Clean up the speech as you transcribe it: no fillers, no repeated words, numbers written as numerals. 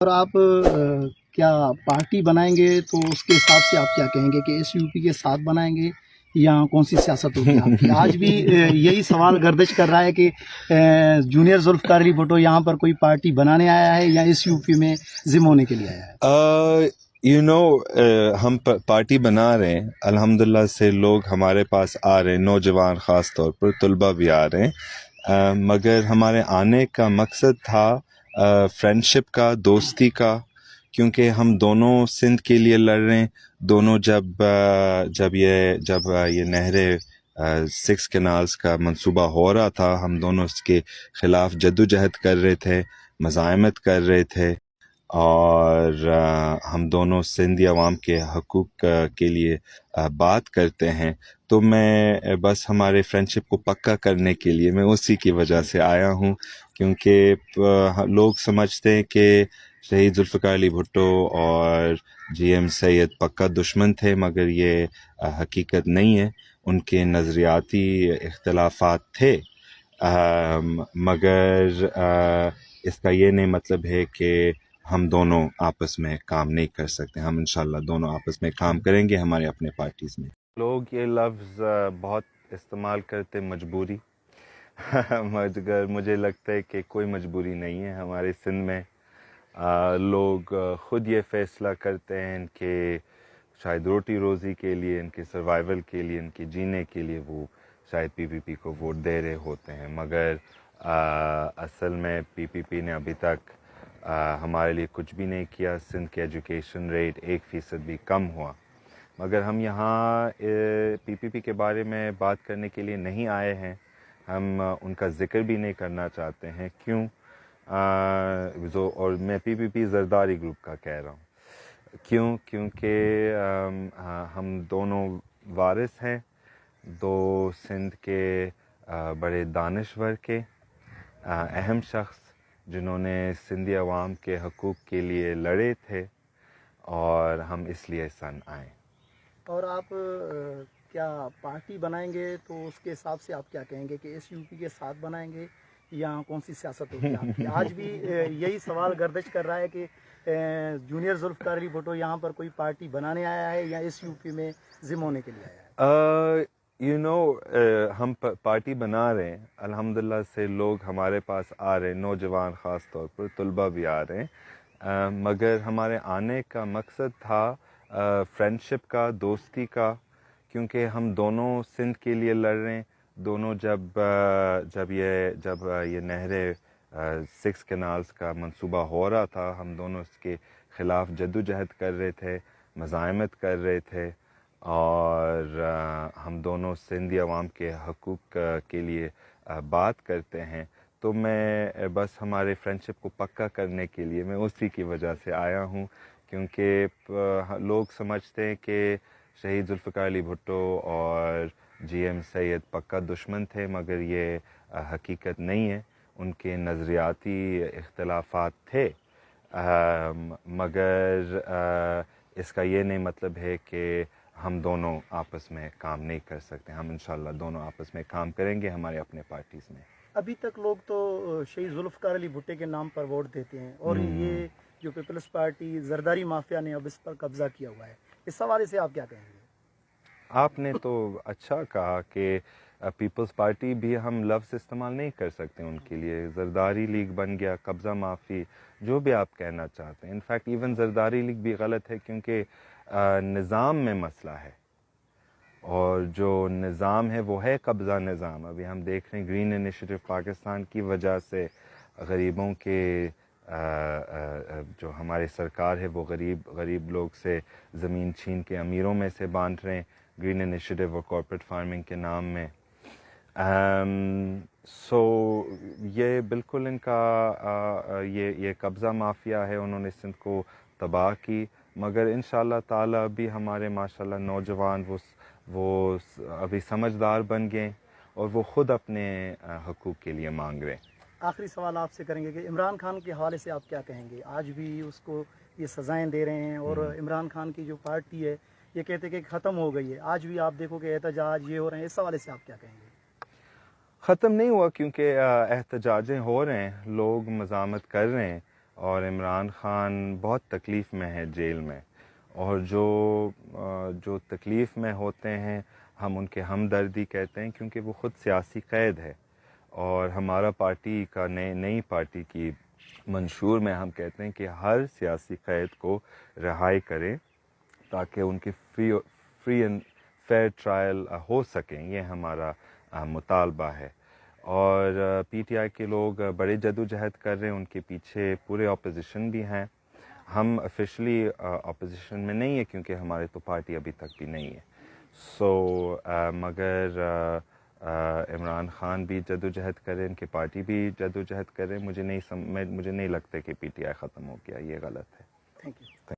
اور آپ کیا پارٹی بنائیں گے تو اس کے حساب سے آپ کیا کہیں گے کہ ایس یو پی کے ساتھ بنائیں گے یا کون سی سیاست ہوگی آپ کی؟ آج بھی یہی سوال گردش کر رہا ہے کہ جونیئر ذوالفقار علی بھٹو یہاں پر کوئی پارٹی بنانے آیا ہے یا ایس یو پی میں ضم ہونے کے لیے آیا ہے؟ ہم پارٹی بنا رہے ہیں الحمدللہ سے، لوگ ہمارے پاس آ رہے ہیں، نوجوان خاص طور پر، طلبہ بھی آ رہے ہیں، مگر ہمارے آنے کا مقصد تھا فرینڈشپ کا، دوستی کا، کیونکہ ہم دونوں سندھ کے لیے لڑ رہے ہیں دونوں۔ جب یہ نہریں 6 کینالز کا منصوبہ ہو رہا تھا، ہم دونوں اس کے خلاف جدوجہد کر رہے تھے، مزاحمت کر رہے تھے، اور ہم دونوں سندھی عوام کے حقوق کے لیے بات کرتے ہیں۔ تو میں بس ہمارے فرینڈشپ کو پکا کرنے کے لیے میں اسی کی وجہ سے آیا ہوں، کیونکہ لوگ سمجھتے ہیں کہ شہید ذوالفقار علی بھٹو اور جی ایم سید پکا دشمن تھے، مگر یہ حقیقت نہیں ہے۔ ان کے نظریاتی اختلافات تھے، مگر اس کا یہ نہیں مطلب ہے کہ ہم دونوں آپس میں کام نہیں کر سکتے۔ ہم انشاءاللہ دونوں آپس میں کام کریں گے ہمارے اپنے پارٹیز میں۔ لوگ یہ لفظ بہت استعمال کرتے مجبوری، مگر مجھے لگتا ہے کہ کوئی مجبوری نہیں ہے ہمارے سندھ میں۔ لوگ خود یہ فیصلہ کرتے ہیں کہ شاید روٹی روزی کے لیے، ان کے سروائیول کے لیے، ان کے جینے کے لیے وہ شاید پی پی پی کو ووٹ دے رہے ہوتے ہیں، مگر اصل میں پی پی پی نے ابھی تک ہمارے لیے کچھ بھی نہیں کیا۔ سندھ کے ایجوکیشن ریٹ 1% بھی کم ہوا، مگر ہم یہاں پی پی پی کے بارے میں بات کرنے کے لیے نہیں آئے ہیں، ہم ان کا ذکر بھی نہیں کرنا چاہتے ہیں۔ کیوں؟ اور میں پی پی پی زرداری گروپ کا کہہ رہا ہوں، کیونکہ ہم دونوں وارث ہیں دو سندھ کے بڑے دانشور کے، اہم شخص جنہوں نے سندھی عوام کے حقوق کے لیے لڑے تھے، اور ہم اس لیے سن آئے۔ اور آپ کیا پارٹی بنائیں گے تو اس کے حساب سے آپ کیا کہیں گے کہ ایس یو پی کے ساتھ بنائیں گے یا کون سی سیاست ہوگی آپ کی؟ آج بھی یہی سوال گردش کر رہا ہے کہ جونیئر ذوالفقار علی بھٹو یہاں پر کوئی پارٹی بنانے آیا ہے یا ایس یو پی میں ضم ہونے کے لیے آیا ہے؟ ہم پارٹی بنا رہے ہیں الحمدللہ سے، لوگ ہمارے پاس آ رہے ہیں، نوجوان خاص طور پر، طلبہ بھی آ رہے ہیں، مگر ہمارے آنے کا مقصد تھا فرینڈشپ کا، دوستی کا، کیونکہ ہم دونوں سندھ کے لیے لڑ رہے ہیں دونوں۔ جب یہ نہریں 6 کینالز کا منصوبہ ہو رہا تھا، ہم دونوں اس کے خلاف جدوجہد کر رہے تھے، مزاحمت کر رہے تھے، اور ہم دونوں سندھی عوام کے حقوق کے لیے بات کرتے ہیں۔ تو میں بس ہمارے فرینڈشپ کو پکا کرنے کے لیے میں اسی کی وجہ سے آیا ہوں، کیونکہ لوگ سمجھتے ہیں کہ شہید ذوالفقار علی بھٹو اور جی ایم سید پکا دشمن تھے، مگر یہ حقیقت نہیں ہے۔ ان کے نظریاتی اختلافات تھے، مگر اس کا یہ نہیں مطلب ہے کہ ہم دونوں آپس میں کام نہیں کر سکتے۔ ہم انشاءاللہ دونوں آپس میں کام کریں گے ہمارے اپنے پارٹیز میں۔ ابھی تک لوگ تو شہید ذوالفقار علی بھٹو کے نام پر ووٹ دیتے ہیں، اور یہ جو پیپلز پارٹی زرداری مافیا نے اب اس پر قبضہ کیا ہوا ہے، اس حوالے سے آپ کیا کہیں گے؟ آپ نے تو اچھا کہا کہ پیپلز پارٹی بھی ہم لفظ استعمال نہیں کر سکتے ان کے لیے۔ زرداری لیگ بن گیا، قبضہ مافی، جو بھی آپ کہنا چاہتے ہیں۔ انفیکٹ ایون زرداری لیگ بھی غلط ہے، کیونکہ نظام میں مسئلہ ہے، اور جو نظام ہے وہ ہے قبضہ نظام۔ ابھی ہم دیکھ رہے ہیں گرین انیشیٹو پاکستان کی وجہ سے غریبوں کے جو ہمارے سرکار ہے وہ غریب لوگ سے زمین چھین کے امیروں میں سے بانٹ رہے ہیں، گرین انیشیٹو اور کارپوریٹ فارمنگ کے نام میں۔ یہ بالکل ان کا یہ قبضہ مافیا ہے، انہوں نے سندھ کو تباہ کی، مگر انشاءاللہ تعالی ابھی ہمارے ماشاءاللہ نوجوان وہ ابھی سمجھدار بن گئے، اور وہ خود اپنے حقوق کے لیے مانگ رہے ہیں۔ آخری سوال آپ سے کریں گے کہ عمران خان کے حوالے سے آپ کیا کہیں گے؟ آج بھی اس کو یہ سزائیں دے رہے ہیں، اور عمران خان کی جو پارٹی ہے یہ کہتے ہیں کہ ختم ہو گئی ہے، آج بھی آپ دیکھو کہ احتجاج یہ ہو رہے ہیں، اس حوالے سے آپ کیا کہیں گے؟ ختم نہیں ہوا، کیونکہ احتجاجیں ہو رہے ہیں، لوگ مزاحمت کر رہے ہیں، اور عمران خان بہت تکلیف میں ہے جیل میں، اور جو تکلیف میں ہوتے ہیں ہم ان کے ہمدردی کہتے ہیں، کیونکہ وہ خود سیاسی قید ہے، اور ہمارا پارٹی کا نئی پارٹی کی منشور میں ہم کہتے ہیں کہ ہر سیاسی قید کو رہائی کریں تاکہ ان کی فری اینڈ فیئر ٹرائل ہو سکیں، یہ ہمارا مطالبہ ہے۔ اور پی ٹی آئی کے لوگ بڑے جدوجہد کر رہے ہیں، ان کے پیچھے پورے اپوزیشن بھی ہیں۔ ہم آفیشلی اپوزیشن میں نہیں ہیں کیونکہ ہمارے تو پارٹی ابھی تک بھی نہیں ہے، مگر عمران خان بھی جدوجہد کرے، ان کی پارٹی بھی جدوجہد کرے۔ مجھے نہیں لگتا کہ پی ٹی آئی ختم ہو گیا، یہ غلط ہے۔ Thank you.